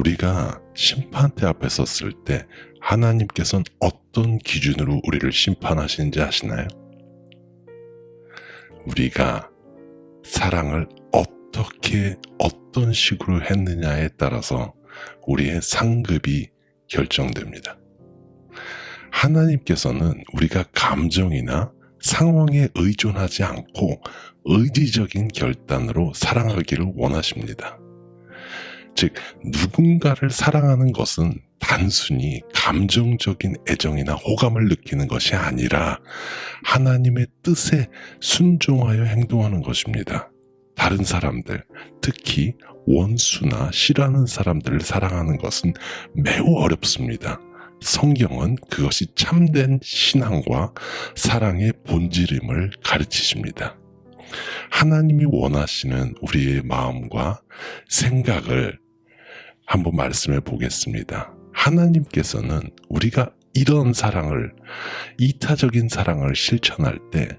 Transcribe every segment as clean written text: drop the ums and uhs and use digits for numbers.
우리가 심판대 앞에 섰을 때 하나님께서는 어떤 기준으로 우리를 심판하시는지 아시나요? 우리가 사랑을 어떻게 어떤 식으로 했느냐에 따라서 우리의 상급이 결정됩니다. 하나님께서는 우리가 감정이나 상황에 의존하지 않고 의지적인 결단으로 사랑하기를 원하십니다. 즉, 누군가를 사랑하는 것은 단순히 감정적인 애정이나 호감을 느끼는 것이 아니라 하나님의 뜻에 순종하여 행동하는 것입니다. 다른 사람들, 특히 원수나 싫어하는 사람들을 사랑하는 것은 매우 어렵습니다. 성경은 그것이 참된 신앙과 사랑의 본질임을 가르치십니다. 하나님이 원하시는 우리의 마음과 생각을 한번 말씀해 보겠습니다. 하나님께서는 우리가 이런 사랑을, 이타적인 사랑을 실천할 때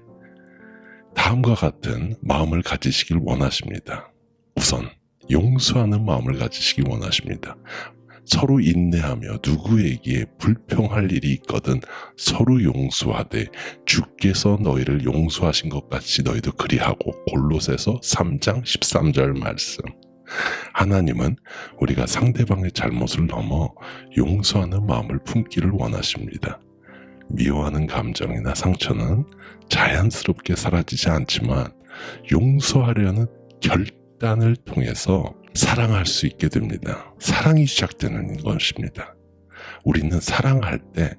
다음과 같은 마음을 가지시길 원하십니다. 우선 용서하는 마음을 가지시길 원하십니다. 서로 인내하며 누구에게 불평할 일이 있거든 서로 용서하되 주께서 너희를 용서하신 것 같이 너희도 그리하고. 골로새서 3장 13절 말씀. 하나님은 우리가 상대방의 잘못을 넘어 용서하는 마음을 품기를 원하십니다. 미워하는 감정이나 상처는 자연스럽게 사라지지 않지만 용서하려는 결단을 통해서 사랑할 수 있게 됩니다. 사랑이 시작되는 것입니다. 우리는 사랑할 때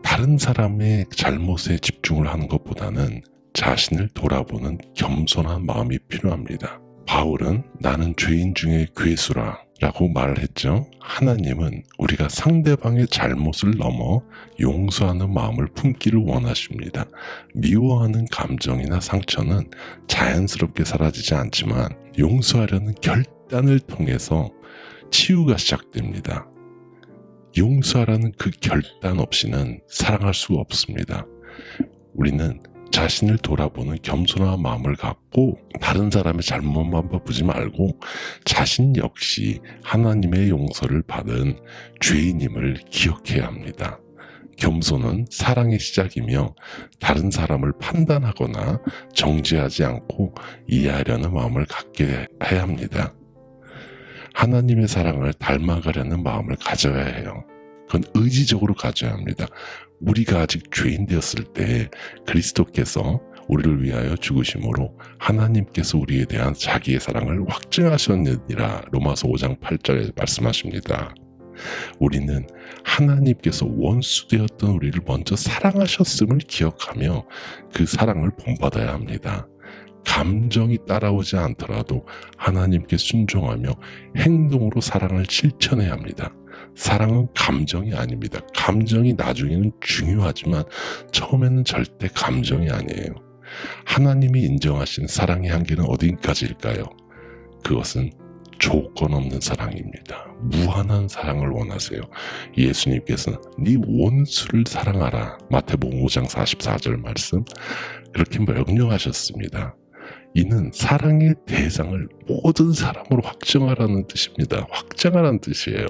다른 사람의 잘못에 집중을 하는 것보다는 자신을 돌아보는 겸손한 마음이 필요합니다. 바울은 나는 죄인 중에 괴수라 라고 말을 했죠. 하나님은 우리가 상대방의 잘못을 넘어 용서하는 마음을 품기를 원하십니다. 미워하는 감정이나 상처는 자연스럽게 사라지지 않지만 용서하려는 결단을 통해서 치유가 시작됩니다. 용서하라는 그 결단 없이는 사랑할 수가 없습니다. 우리는 자신을 돌아보는 겸손한 마음을 갖고 다른 사람의 잘못만 보지 말고 자신 역시 하나님의 용서를 받은 죄인임을 기억해야 합니다. 겸손은 사랑의 시작이며 다른 사람을 판단하거나 정죄하지 않고 이해하려는 마음을 갖게 해야 합니다. 하나님의 사랑을 닮아가려는 마음을 가져야 해요. 그건 의지적으로 가져야 합니다. 우리가 아직 죄인 되었을 때 그리스도께서 우리를 위하여 죽으심으로 하나님께서 우리에 대한 자기의 사랑을 확증하셨느니라. 로마서 5장 8절에 말씀하십니다. 우리는 하나님께서 원수 되었던 우리를 먼저 사랑하셨음을 기억하며 그 사랑을 본받아야 합니다. 감정이 따라오지 않더라도 하나님께 순종하며 행동으로 사랑을 실천해야 합니다. 사랑은 감정이 아닙니다. 감정이 나중에는 중요하지만 처음에는 절대 감정이 아니에요. 하나님이 인정하신 사랑의 한계는 어디까지일까요? 그것은 조건 없는 사랑입니다. 무한한 사랑을 원하세요. 예수님께서는 네 원수를 사랑하라. 마태복음 5장 44절 말씀 그렇게 명령하셨습니다. 이는 사랑의 대상을 모든 사람으로 확정하라는 뜻입니다. 확정하라는 뜻이에요.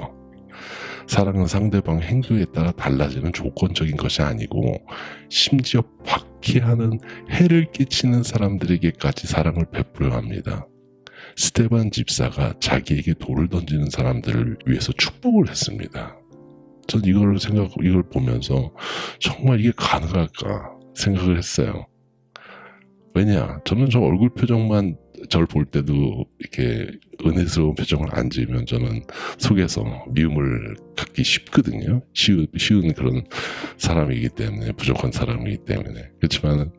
사랑은 상대방 행동에 따라 달라지는 조건적인 것이 아니고 심지어 박해하는 해를 끼치는 사람들에게까지 사랑을 베풀어야 합니다. 스데반 집사가 자기에게 돌을 던지는 사람들을 위해서 축복을 했습니다. 전 이걸 보면서 정말 이게 가능할까 생각을 했어요. 왜냐? 저는 저 얼굴 표정만 저를 볼 때도 이렇게 은혜스러운 표정을 안 지으면 저는 속에서 미움을 갖기 쉽거든요. 쉬운 그런 사람이기 때문에, 부족한 사람이기 때문에. 그렇지만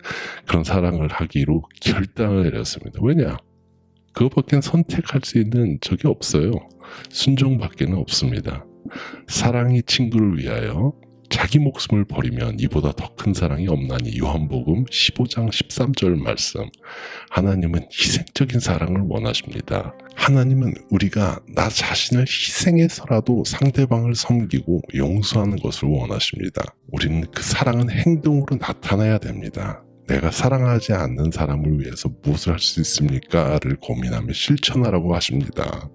그런 사랑을 하기로 결단을 내렸습니다. 왜냐? 그것밖에 선택할 수 있는 적이 없어요. 순종밖에는 없습니다. 사랑이 친구를 위하여 자기 목숨을 버리면 이보다 더 큰 사랑이 없나니. 요한복음 15장 13절 말씀. 하나님은 희생적인 사랑을 원하십니다. 하나님은 우리가 나 자신을 희생해서라도 상대방을 섬기고 용서하는 것을 원하십니다. 우리는 그 사랑은 행동으로 나타나야 됩니다. 내가 사랑하지 않는 사람을 위해서 무엇을 할 수 있습니까?를 고민하며 실천하라고 하십니다.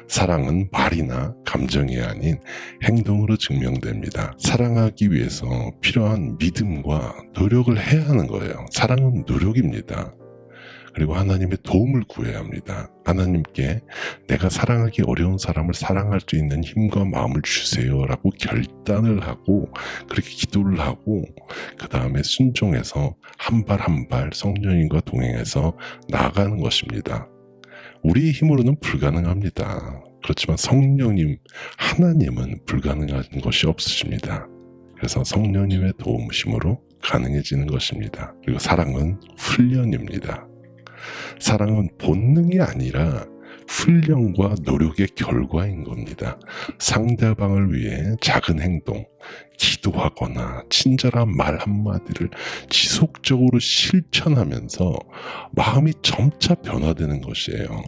사랑은 말이나 감정이 아닌 행동으로 증명됩니다. 사랑하기 위해서 필요한 믿음과 노력을 해야 하는 거예요. 사랑은 노력입니다. 그리고 하나님의 도움을 구해야 합니다. 하나님께 내가 사랑하기 어려운 사람을 사랑할 수 있는 힘과 마음을 주세요 라고 결단을 하고 그렇게 기도를 하고 그 다음에 순종해서 한 발 한 발 성령님과 동행해서 나아가는 것입니다. 우리의 힘으로는 불가능합니다. 그렇지만 성령님, 하나님은 불가능한 것이 없으십니다. 그래서 성령님의 도우심으로 가능해지는 것입니다. 그리고 사랑은 훈련입니다. 사랑은 본능이 아니라 훈련과 노력의 결과인 겁니다. 상대방을 위해 작은 행동, 기도하거나 친절한 말 한마디를 지속적으로 실천하면서 마음이 점차 변화되는 것이에요.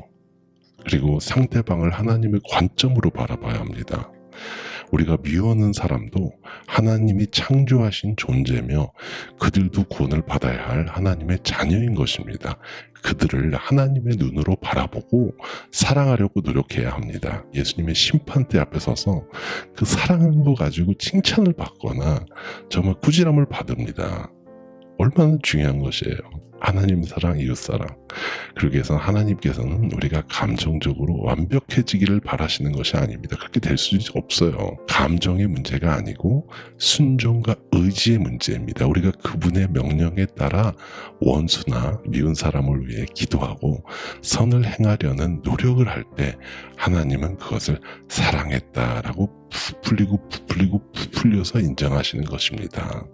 그리고 상대방을 하나님의 관점으로 바라봐야 합니다. 우리가 미워하는 사람도 하나님이 창조하신 존재며 그들도 구원을 받아야 할 하나님의 자녀인 것입니다. 그들을 하나님의 눈으로 바라보고 사랑하려고 노력해야 합니다. 예수님의 심판대 앞에 서서 그 사랑한 거 가지고 칭찬을 받거나 정말 꾸지람을 받습니다. 얼마나 중요한 것이에요. 하나님 사랑, 이웃 사랑. 그러기 위해서 하나님께서는 우리가 감정적으로 완벽해지기를 바라시는 것이 아닙니다. 그렇게 될 수 없어요. 감정의 문제가 아니고 순종과 의지의 문제입니다. 우리가 그분의 명령에 따라 원수나 미운 사람을 위해 기도하고 선을 행하려는 노력을 할 때 하나님은 그것을 사랑했다라고 부풀려서 인정하시는 것입니다.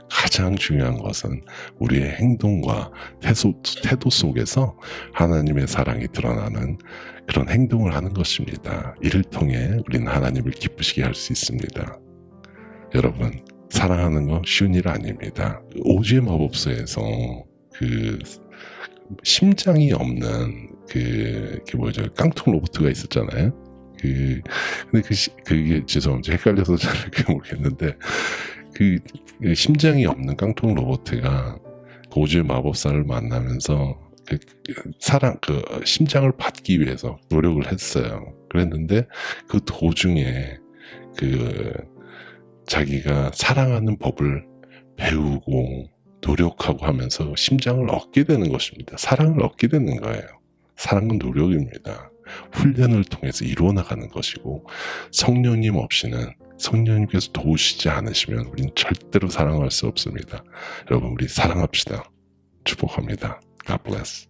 가장 중요한 것은 우리의 행동과 태도 속에서 하나님의 사랑이 드러나는 그런 행동을 하는 것입니다. 이를 통해 우리는 하나님을 기쁘시게 할 수 있습니다. 여러분, 사랑하는 건 쉬운 일 아닙니다. 오즈의 마법서에서 그 심장이 없는 깡통 로봇가 있었잖아요. 근데 그게 죄송합니다. 헷갈려서 잘 모르겠는데 그 심장이 없는 깡통 로봇가 오즈의 마법사를 만나면서 심장을 받기 위해서 노력을 했어요. 그랬는데 그 도중에 자기가 사랑하는 법을 배우고 노력하고 하면서 심장을 얻게 되는 것입니다. 사랑을 얻게 되는 거예요. 사랑은 노력입니다. 훈련을 통해서 이루어 나가는 것이고 성령님 없이는 성령님께서 도우시지 않으시면 우리는 절대로 사랑할 수 없습니다. 여러분, 우리 사랑합시다. 축복합니다. God bless.